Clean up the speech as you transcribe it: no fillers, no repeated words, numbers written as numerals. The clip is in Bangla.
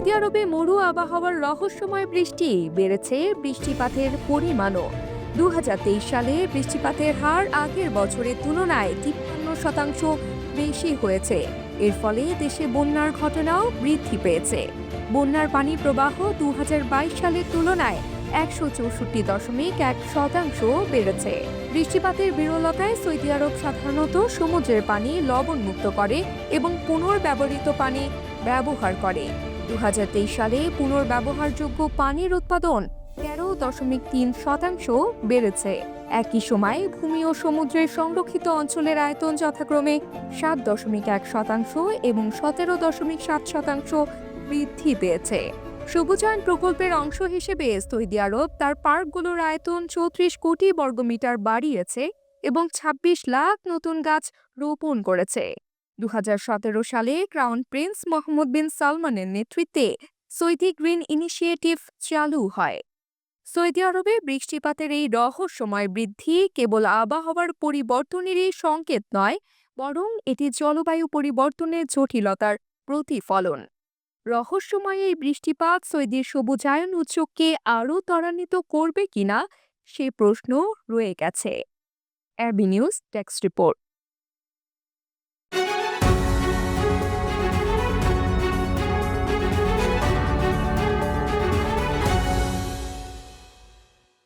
সৌদি আরবে মরু আবহাওয়ার রহস্যময় বৃষ্টি বেড়েছে বৃষ্টিপাতের পরিমাণও। 2023 সালে বৃষ্টিপাতের হার আগের বছরের তুলনায় 53% বেশি হয়েছে। এর ফলে দেশে বন্যার ঘটনাও বৃদ্ধি পেয়েছে। বন্যার পানি প্রবাহ 2022 সালের তুলনায় 164.1% বেড়েছে। বৃষ্টিপাতের বিরলতায় সৌদি আরব সাধারণত সমুদ্রের পানি লবণমুক্ত করে এবং পুনর্ব্যবহৃত পানি ব্যবহার করে। 2023 সালে পুনর্ব্যবহারযোগ্য পানির উৎপাদন 13.3% বেড়েছে। একই সময়ে ভূমি ও সমুদ্রের সংরক্ষিত অঞ্চলের আয়তন যথাক্রমে 7.1% এবং 17.7% বৃদ্ধি পেয়েছে। সবুজায়ন প্রকল্পের অংশ হিসেবে সৌদি আরব তার পার্কগুলোর আয়তন 34 কোটি বর্গমিটার বাড়িয়েছে এবং 26 লাখ নতুন গাছ রোপণ করেছে। 2017 সালে ক্রাউন প্রিন্স মোহাম্মদ বিন সালমানের নেতৃত্বে সৌদি গ্রিন ইনিশিয়েটিভ চালু হয়। সৌদি আরবে বৃষ্টিপাতের এই রহস্যময় বৃদ্ধি কেবল আবহাওয়ার পরিবর্তনেরই সংকেত নয়, বরং এটি জলবায়ু পরিবর্তনের জটিলতার প্রতিফলন। রহস্যময় এই বৃষ্টিপাত সৌদির সবুজায়ন উদ্যোগকে আরও ত্বরান্বিত করবে কিনা সে প্রশ্ন রয়ে গেছে। AB news text report.